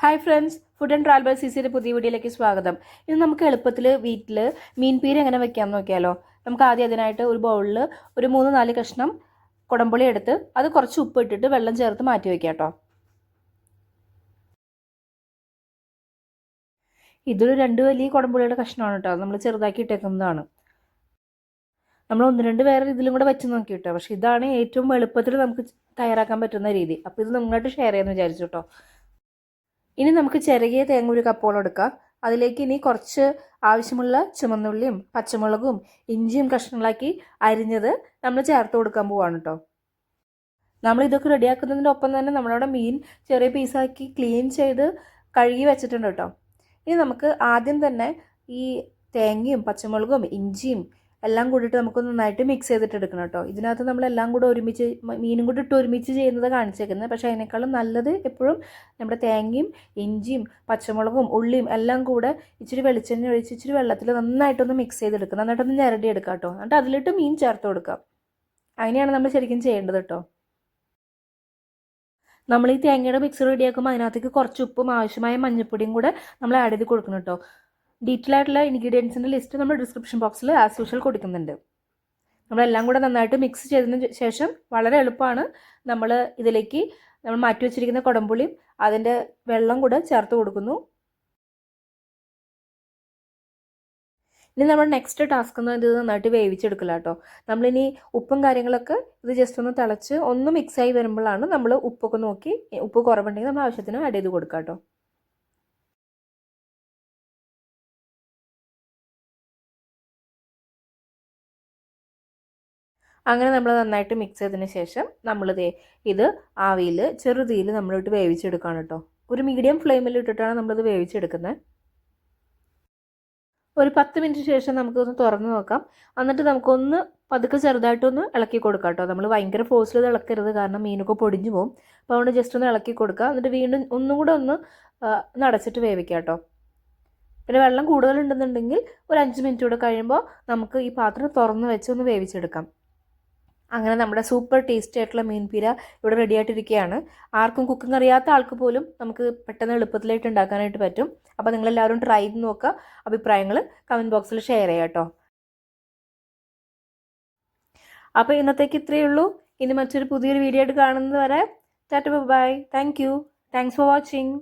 Hi friends, food and travel by സിസിയുടെ പുതിയ വീഡിയോയിലേക്ക് സ്വാഗതം. ഇന്ന് നമുക്ക് എളുപ്പത്തിൽ വീട്ടിൽ മീൻ പീര എങ്ങനെ വെക്കാമെന്ന് നോക്കിയാലോ. നമുക്ക് ആദ്യം അതിനായിട്ട് ഒരു ബൗളിൽ ഒരു 3-4 കഷ്ണം കുടംപുളി എടുത്ത് അത് കുറച്ച് ഉപ്പ് ഇട്ടിട്ട് വെള്ളം ചേർത്ത് മാറ്റി വയ്ക്കാം കേട്ടോ. ഇതൊരു 2 വലിയ കുടംപുളിയുടെ കഷ്ണമാണ് കേട്ടോ, നമ്മൾ ചെറുതാക്കി ഇട്ടേക്കുന്നതാണ്. നമ്മൾ 1-2 വേറെ ഇതിലും കൂടെ വെച്ച് നോക്കി കേട്ടോ, പക്ഷേ ഇതാണ് ഏറ്റവും എളുപ്പത്തിൽ നമുക്ക് തയ്യാറാക്കാൻ പറ്റുന്ന രീതി. അപ്പോൾ ഇത് നിങ്ങളായിട്ട് ഷെയർ ചെയ്യാമെന്ന് വിചാരിച്ചു കേട്ടോ. ഇനി നമുക്ക് ചെറിയ തേങ്ങ ഒരു കപ്പോളം എടുക്കാം. അതിലേക്ക് ഇനി കുറച്ച് ആവശ്യമുള്ള ചുമന്നുള്ളിയും പച്ചമുളകും ഇഞ്ചിയും കഷ്ണങ്ങളാക്കി അരിഞ്ഞത് നമ്മൾ ചേർത്ത് കൊടുക്കാൻ പോവാണ് കേട്ടോ. നമ്മൾ ഇതൊക്കെ റെഡിയാക്കുന്നതിൻ്റെ ഒപ്പം തന്നെ നമ്മളവിടെ മീൻ ചെറിയ പീസാക്കി ക്ലീൻ ചെയ്ത് കഴുകി വെച്ചിട്ടുണ്ട് കേട്ടോ. ഇനി നമുക്ക് ആദ്യം തന്നെ ഈ തേങ്ങയും പച്ചമുളകും ഇഞ്ചിയും എല്ലാം കൂടിയിട്ട് നമുക്ക് നന്നായിട്ട് മിക്സ് ചെയ്തിട്ട് എടുക്കണം കേട്ടോ. ഇതിനകത്ത് നമ്മളെല്ലാം കൂടെ ഒരുമിച്ച് മീനും കൂടി ഇട്ട് ഒരുമിച്ച് ചെയ്യുന്നത് കാണിച്ചേക്കുന്നത്. പക്ഷേ അതിനേക്കാളും നല്ലത് എപ്പോഴും നമ്മുടെ തേങ്ങയും ഇഞ്ചിയും പച്ചമുളകും ഉള്ളിയും എല്ലാം കൂടെ ഇച്ചിരി വെളിച്ചെണ്ണ ഒഴിച്ച് ഇച്ചിരി വെള്ളത്തിൽ നന്നായിട്ടൊന്ന് മിക്സ് ചെയ്തെടുക്കുക, നന്നായിട്ടൊന്ന് ഞരടി എടുക്കാം കേട്ടോ. എന്നിട്ട് അതിലിട്ട് മീൻ ചേർത്ത് കൊടുക്കാം. അങ്ങനെയാണ് നമ്മൾ ശരിക്കും ചെയ്യേണ്ടത് കേട്ടോ. നമ്മൾ ഈ തേങ്ങയുടെ മിക്സ് റെഡിയാക്കുമ്പോൾ അതിനകത്തേക്ക് കുറച്ച് ഉപ്പും ആവശ്യമായ മഞ്ഞൾപ്പൊടിയും കൂടെ നമ്മൾ ആഡ് ചെയ്ത് കൊടുക്കണം കേട്ടോ. ഡീറ്റെയിൽ ആയിട്ടുള്ള ഇൻഗ്രീഡിയൻസിൻ്റെ ലിസ്റ്റ് നമ്മൾ ഡിസ്ക്രിപ്ഷൻ ബോക്സിൽ ആസ് യൂഷ്വൽ കൊടുക്കുന്നുണ്ട്. നമ്മളെല്ലാം കൂടെ നന്നായിട്ട് മിക്സ് ചെയ്തതിന് ശേഷം വളരെ എളുപ്പമാണ്. നമ്മൾ ഇതിലേക്ക് നമ്മൾ മാറ്റി വെച്ചിരിക്കുന്ന കുടംപുളിയും അതിൻ്റെ വെള്ളം കൂടെ ചേർത്ത് കൊടുക്കുന്നു. ഇനി നമ്മൾ നെക്സ്റ്റ് ടാസ്ക് എന്ന് ഇത് നന്നായിട്ട് വേവിച്ചെടുക്കില്ല കേട്ടോ. നമ്മളിനി ഉപ്പും കാര്യങ്ങളൊക്കെ ഇത് ജസ്റ്റ് ഒന്ന് തിളച്ച് ഒന്ന് മിക്സായി വരുമ്പോഴാണ് നമ്മൾ ഉപ്പൊക്കെ നോക്കി ഉപ്പ് കുറവുണ്ടെങ്കിൽ നമ്മൾ ആവശ്യത്തിന് ആഡ് ചെയ്ത് കൊടുക്കാം കേട്ടോ. അങ്ങനെ നമ്മൾ നന്നായിട്ട് മിക്സ് ചെയ്തതിന് ശേഷം ഇത് ആവിയിൽ ചെറുതീയിൽ നമ്മളിട്ട് വേവിച്ചെടുക്കുകയാണ് കേട്ടോ. ഒരു മീഡിയം ഫ്ലെയിമിൽ ഇട്ടിട്ടാണ് നമ്മളിത് വേവിച്ചെടുക്കുന്നത്. ഒരു 10 മിനിറ്റ് ശേഷം നമുക്കൊന്ന് തുറന്ന് നോക്കാം. എന്നിട്ട് നമുക്കൊന്ന് പതുക്കെ ചെറുതായിട്ടൊന്ന് ഇളക്കി കൊടുക്കാം കേട്ടോ. നമ്മൾ ഭയങ്കര ഫോഴ്സിൽ ഇത് ഇളക്കരുത്, കാരണം മീനൊക്കെ പൊടിഞ്ഞു പോകും. അപ്പോൾ അതുകൊണ്ട് ജസ്റ്റ് ഒന്ന് ഇളക്കി കൊടുക്കുക. എന്നിട്ട് വീണ്ടും ഒന്നും കൂടെ ഒന്ന് അടച്ചിട്ട് വേവിക്കാം കേട്ടോ. പിന്നെ വെള്ളം കൂടുതലുണ്ടെന്നുണ്ടെങ്കിൽ ഒരു 5 മിനിറ്റ് കൂടെ കഴിയുമ്പോൾ നമുക്ക് ഈ പാത്രം തുറന്ന് വെച്ച് ഒന്ന് വേവിച്ചെടുക്കാം. അങ്ങനെ നമ്മുടെ സൂപ്പർ ടേസ്റ്റി ആയിട്ടുള്ള മീൻ പീര ഇവിടെ റെഡി ആയിട്ടിരിക്കുകയാണ്. ആർക്കും കുക്കിംഗ് അറിയാത്ത ആൾക്ക് പോലും നമുക്ക് പെട്ടെന്ന് എളുപ്പത്തിലായിട്ട് ഉണ്ടാക്കാനായിട്ട് പറ്റും. അപ്പോൾ നിങ്ങളെല്ലാവരും ട്രൈ ചെയ്ത് നോക്കുക. അഭിപ്രായങ്ങൾ കമൻറ്റ് ബോക്സിൽ ഷെയർ ചെയ്യാം കേട്ടോ. അപ്പോൾ ഇന്നത്തേക്ക് ഇത്രയേ ഉള്ളൂ. ഇനി മറ്റൊരു പുതിയൊരു വീഡിയോ ആയിട്ട് കാണുന്നത് വരെ Tata by. Thank you. Thanks for watching.